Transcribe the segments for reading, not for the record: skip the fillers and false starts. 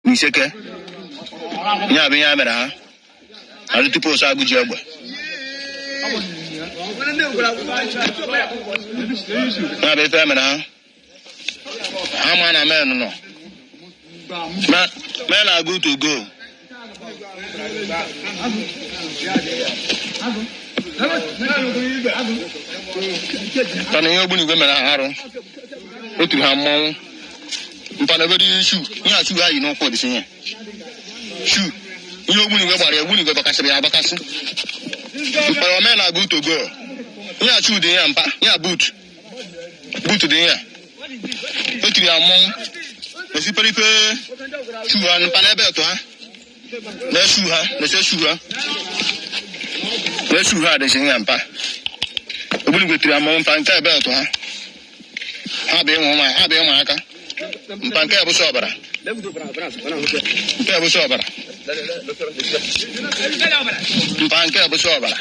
Niseke. Nya be ya mere ha. Ali tipo sa guji agba. Na be pe mere ha. Ama na men no. Men are good to go. Tani yo buni go mere haro. Otu ha mon. Mpana go di shoe. Nya shoe ha yi no ko di sin. Shoe. You wouldn't go about it, wouldn't go back to the Abacas. But men are good to go. Yeah, shoe the ampa, yeah, boot. Boot to the air. Put to the among the super shoe and Panabeto, huh? Let's shoe her, let's shoe her. Let's shoe her, the singing ampa. I wouldn't go to the among Pantabeto, huh? Habe my Pancabo sobra. Pancabo sobra. Pancabo sobra.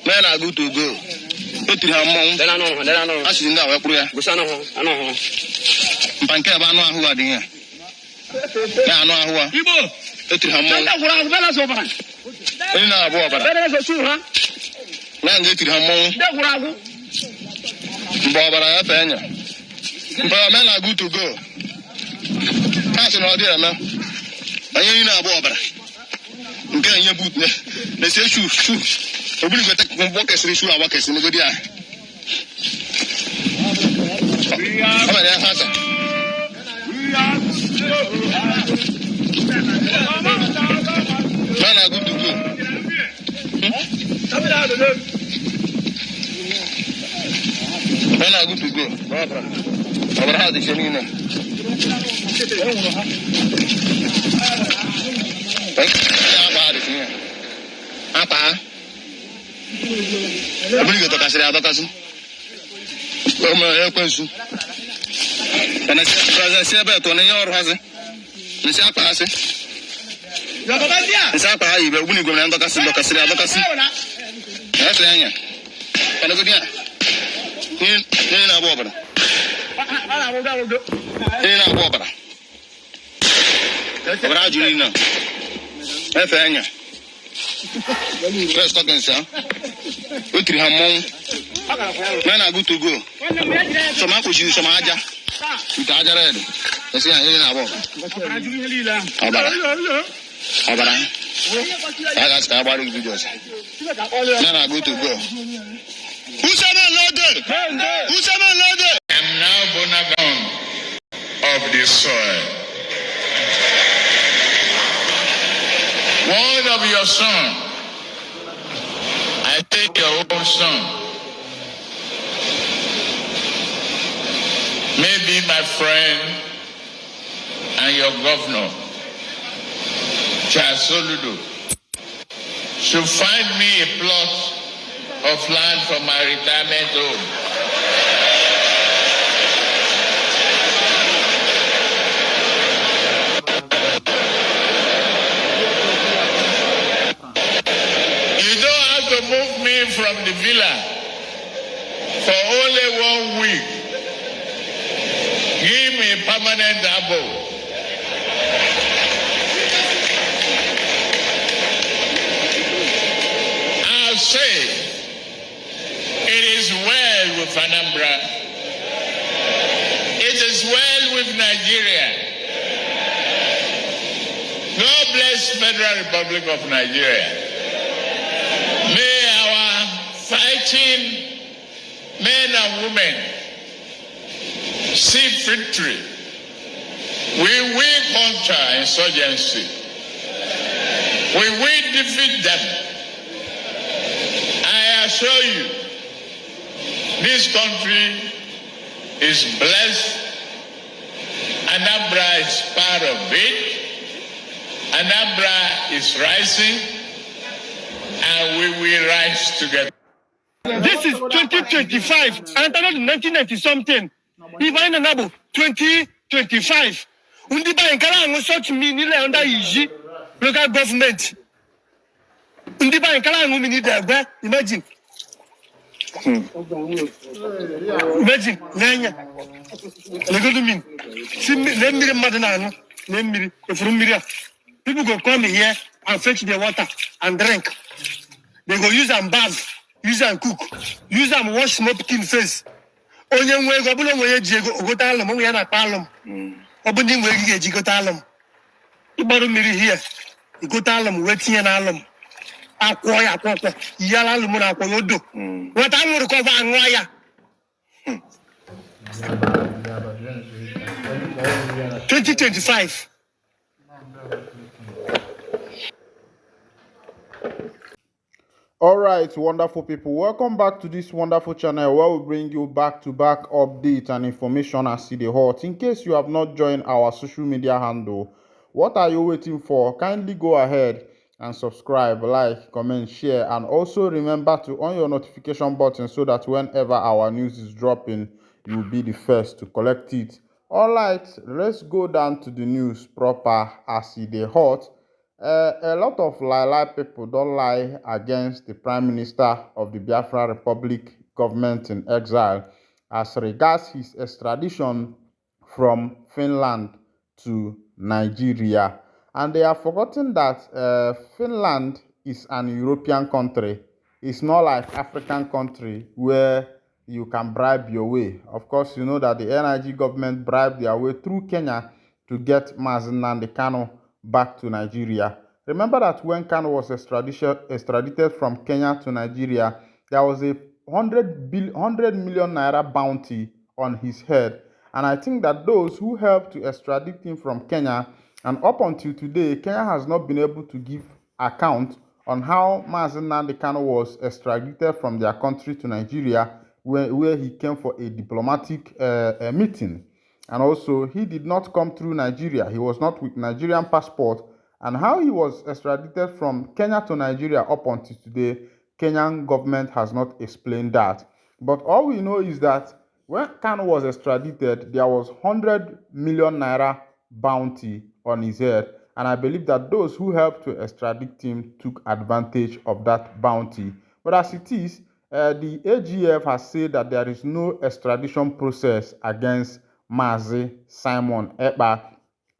Men are good to go. Put your mom. Then I know. I should know. I know. Pancabo, I know who are there. I know who are. People. Put your mom. In our water. That is a shoe, huh? Land it to her mom. Barbara Pena. But men are good to go. Passing all there, man. I ain't know about it. Getting your boot. They say shoe. I believe that one workers in shoe, I work in the good year. How about that? Men are good to go. Men are good to go. Over how the Shanina. Apa? I believe the Cassia. Oh, my question. And I said, about 20 years, has it? The Sapa. The Sapa, you were winning on the Cassia. That's Anya. And a good year. In a woman. In a woman. Rajulina. Anya. First talking, sir. We three have more. Men are good to go. Some are pushing some aja. With aja red. Let's see, in a woman. Abara. I got started videos. Men are good to go. Who's ever loaded? Who's ever loaded? I am now born of this soil. Word of your son, I take your own son. Maybe my friend and your governor, Charles Soludo, should find me a plot of land for my retirement home. Move me from the villa for only 1 week. Give me a permanent abode. I'll say it is well with Anambra. It is well with Nigeria. God bless Federal Republic of Nigeria. May our fighting men and women see victory. We will counter insurgency. We will defeat them. I assure you, this country is blessed. Anambra is part of it. Anambra is rising. And we will rise together. This is 2025. And not 1990 something. Even another 2025. Undi ba nkala such minile under Iji local government. Undi ba nkala ngumini there. Imagine. Imagine. Nanya. Legodumin. Si lemire madana. People go come here and fetch the water and drink. They go use and bath, use and cook, use and wash smoking face. Onye nwe go bulo nwe jego ogotalo mo ya na palom. Obunyi nwe gi ejigotalom. Ibaru mmiri here. Igotalom wetinye na alom. Akwo ya akwo. Yala lumu na akwo yodo. Wata nwuru ko ba anwa ya. 2025. All right, wonderful people, welcome back to this wonderful channel where we bring you back-to-back updates and information as see the hot. In case you have not joined our social media handle, what are you waiting for? Kindly go ahead and subscribe, like, comment, share, and also remember to on your notification button so that whenever our news is dropping, you will be the first to collect it. All right, let's go down to the news proper as see the hot. A lot of lie people don't lie against the Prime Minister of the Biafra Republic government in exile as regards his extradition from Finland to Nigeria. And they have forgotten that Finland is an European country. It's not like African country where you can bribe your way. Of course, you know that the NIG government bribed their way through Kenya to get Mazi Nnamdi Kanu back to Nigeria. Remember that when Kanu was extradited from Kenya to Nigeria, there was a 100 million naira bounty on his head. And I think that those who helped to extradite him from Kenya, and up until today, Kenya has not been able to give account on how Mazi Nnamdi Kanu was extradited from their country to Nigeria, where he came for a diplomatic meeting. And also, he did not come through Nigeria. He was not with Nigerian passport. And how he was extradited from Kenya to Nigeria up until today, Kenyan government has not explained that. But all we know is that when Kanu was extradited, there was 100 million naira bounty on his head. And I believe that those who helped to extradite him took advantage of that bounty. But as it is, the AGF has said that there is no extradition process against Mazi Simon Ekpa.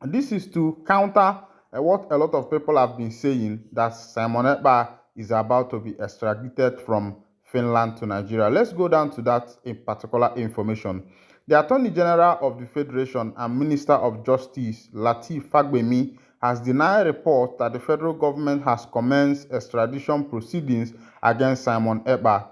This is to counter what a lot of people have been saying, that Simon Ekpa is about to be extradited from Finland to Nigeria. Let's go down to that in particular information. The Attorney General of the Federation and Minister of Justice, Lateef Fagbemi, has denied reports that the federal government has commenced extradition proceedings against Simon Ekpa,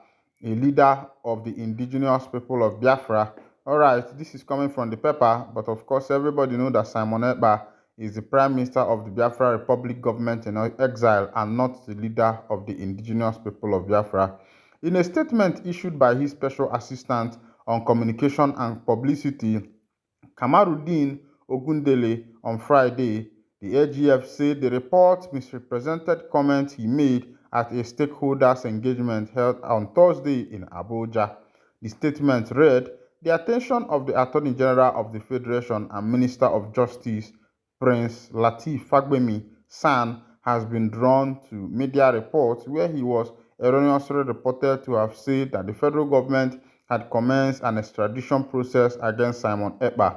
a leader of the indigenous people of Biafra. All right, this is coming from the paper, but of course everybody knows that Simon Ekpa is the Prime Minister of the Biafra Republic government in exile and not the leader of the indigenous people of Biafra. In a statement issued by his special assistant on communication and publicity, Kamaruddin Ogundele, on Friday, the AGF said the report misrepresented comments he made at a stakeholders engagement held on Thursday in Abuja. The statement read, "The attention of the Attorney General of the Federation and Minister of Justice, Prince Lateef Fagbemi San, has been drawn to media reports where he was erroneously reported to have said that the federal government had commenced an extradition process against Simon Ekpa.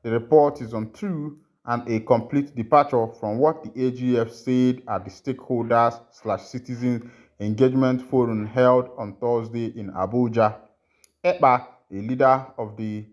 The report is untrue and a complete departure from what the AGF said at the stakeholders/citizens engagement forum held on Thursday in Abuja. Ekpa, a leader of the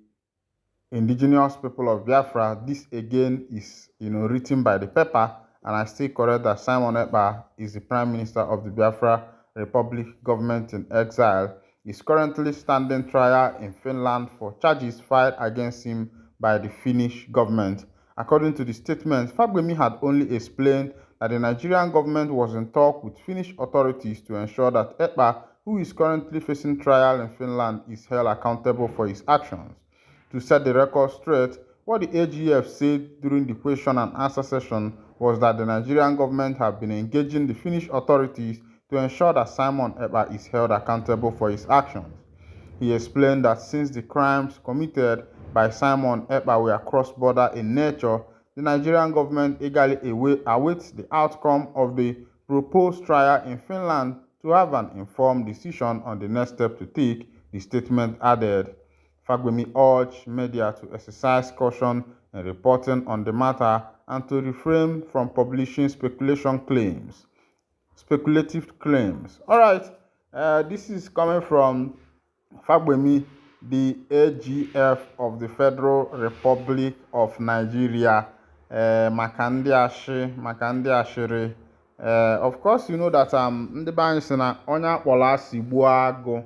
indigenous people of Biafra, this again is written by the paper, and I still correct that Simon Ekpa is the Prime Minister of the Biafra Republic government in exile, is currently standing trial in Finland for charges filed against him by the Finnish government. According to the statement, Fagbemi had only explained that the Nigerian government was in talk with Finnish authorities to ensure that Ekpa, who is currently facing trial in Finland, is held accountable for his actions. To set the record straight, what the AGF said during the question and answer session was that the Nigerian government had been engaging the Finnish authorities to ensure that Simon Ekpa is held accountable for his actions. He explained that since the crimes committed by Simon Ekpa were cross-border in nature, the Nigerian government eagerly awaits the outcome of the proposed trial in Finland to have an informed decision on the next step to take, the statement added. Fagbemi urged media to exercise caution in reporting on the matter and to refrain from publishing speculative claims. All right, this is coming from Fagbemi, the AGF of the Federal Republic of Nigeria. Makandi Ashiri. Of course, you know that ndị be anyị sị na onye akpọrọ asị gbuo agụ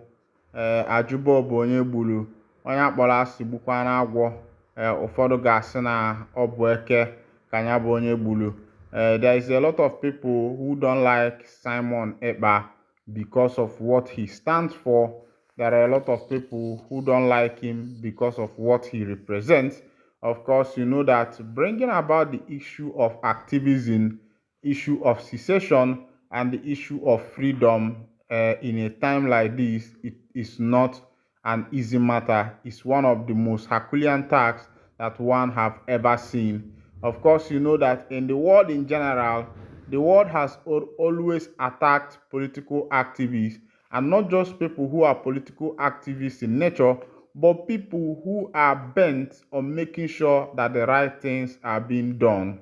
ajụbọ bụ onye gburu, onye akpọrọ asị gbukwa na agwọ ụfọdụ ga-asị na ọ bụ eke ka ya bụ onye gburu. There is a lot of people who don't like Simon Ekpa because of what he stands for. There are a lot of people who don't like him because of what he represents. Of course, you know that bringing about the issue of activism, issue of secession, and the issue of freedom in a time like this, it is not an easy matter. It's one of the most Herculean tasks that one have ever seen. Of course, you know that in the world in general, the world has always attacked political activists, and not just people who are political activists in nature, but people who are bent on making sure that the right things are being done.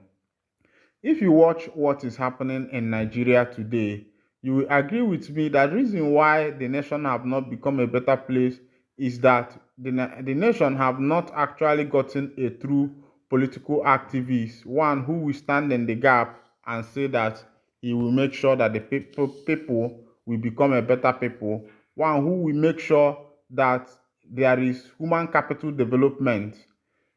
If you watch what is happening in Nigeria today, you will agree with me that the reason why the nation have not become a better place is that the nation have not actually gotten a true political activist, one who will stand in the gap and say that he will make sure that the people will become a better people, one who will make sure that there is human capital development.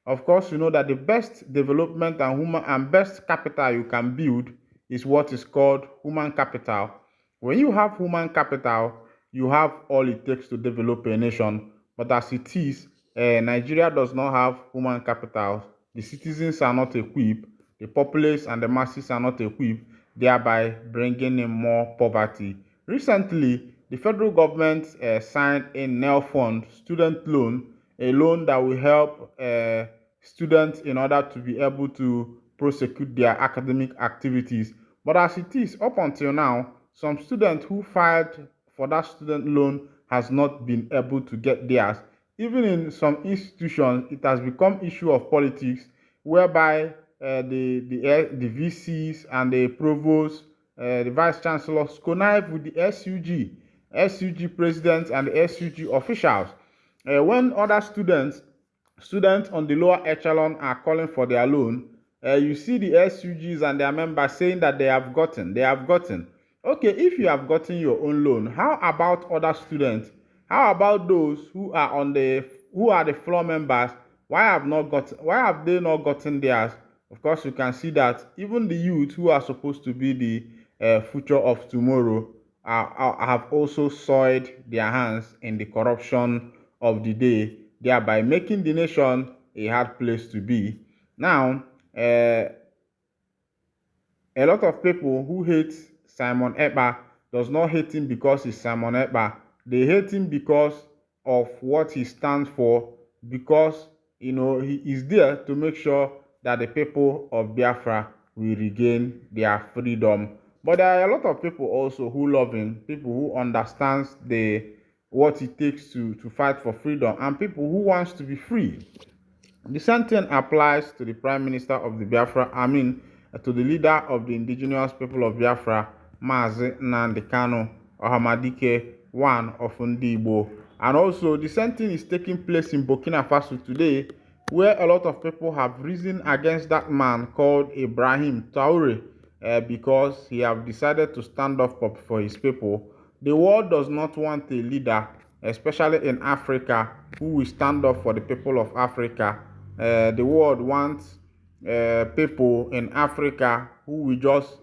Of course, you know that the best development and best capital you can build is what is called human capital. When you have human capital, you have all it takes to develop a nation. But as it is, Nigeria does not have human capital. The citizens are not equipped. The populace and the masses are not equipped, thereby bringing in more poverty. Recently, the federal government signed a NEL fund student loan, a loan that will help students in order to be able to prosecute their academic activities. But as it is, up until now, some students who filed for that student loan has not been able to get theirs. Even in some institutions, it has become issue of politics, whereby the VCs and the provosts, the vice chancellors connive with the SUG presidents and the SUG officials. When other students on the lower echelon are calling for their loan, you see the SUGs and their members saying that they have gotten. Okay, if you have gotten your own loan, how about other students? How about those who are the floor members? Why have they not gotten theirs? Of course, you can see that even the youth who are supposed to be the future of tomorrow have also soiled their hands in the corruption of the day, thereby making the nation a hard place to be. Now, a lot of people who hate Simon Ekpa does not hate him because he's Simon Ekpa. They hate him because of what he stands for, because he is there to make sure that the people of Biafra will regain their freedom. But there are a lot of people also who love him, people who understand what it takes to fight for freedom, and people who wants to be free. The same thing applies to the Prime Minister of the Biafra, to the leader of the indigenous people of Biafra, Mazi Nnamdi Kanu Ohamadike, one of Ndi Igbo. And also, the same thing is taking place in Burkina Faso today, where a lot of people have risen against that man called Ibrahim Traoré because he have decided to stand up for his people. The world does not want a leader, especially in Africa, who will stand up for the people of Africa. The world wants people in Africa who will just,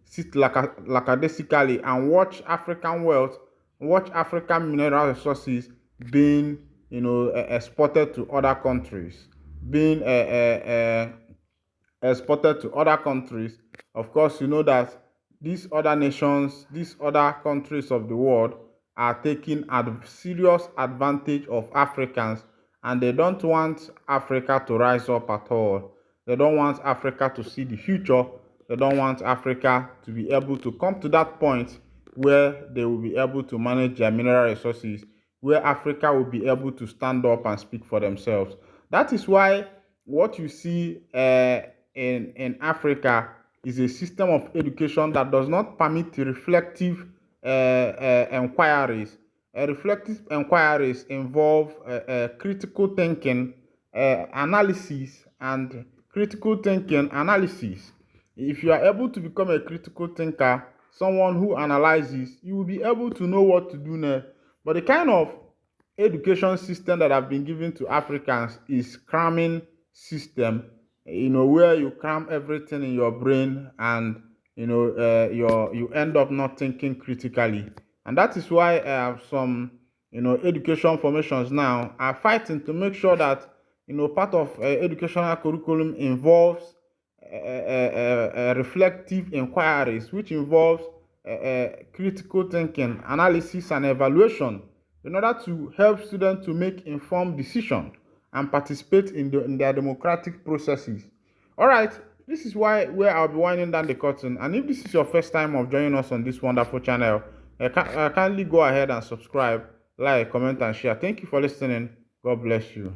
sit lackadaisically and watch African wealth, watch African mineral resources being, exported to other countries, exported to other countries. Of course, you know that these other nations, these other countries of the world are taking serious advantage of Africans, and they don't want Africa to rise up at all. They don't want Africa to see the future. They don't want Africa to be able to come to that point where they will be able to manage their mineral resources, where Africa will be able to stand up and speak for themselves. That is why what you see in Africa is a system of education that does not permit reflective inquiries. Reflective inquiries involve critical thinking, analysis, and critical thinking analysis. If you are able to become a critical thinker, someone who analyzes, you will be able to know what to do next. But the kind of education system that have been given to Africans is cramming system, where you cram everything in your brain and you end up not thinking critically. And that is why some education formations now are fighting to make sure that part of educational curriculum involves reflective inquiries, which involves critical thinking, analysis, and evaluation in order to help students to make informed decisions and participate in their democratic processes. All right, this is where I'll be winding down the curtain. And if this is your first time of joining us on this wonderful channel, kindly go ahead and subscribe, like, comment, and share. Thank you for listening. God bless you.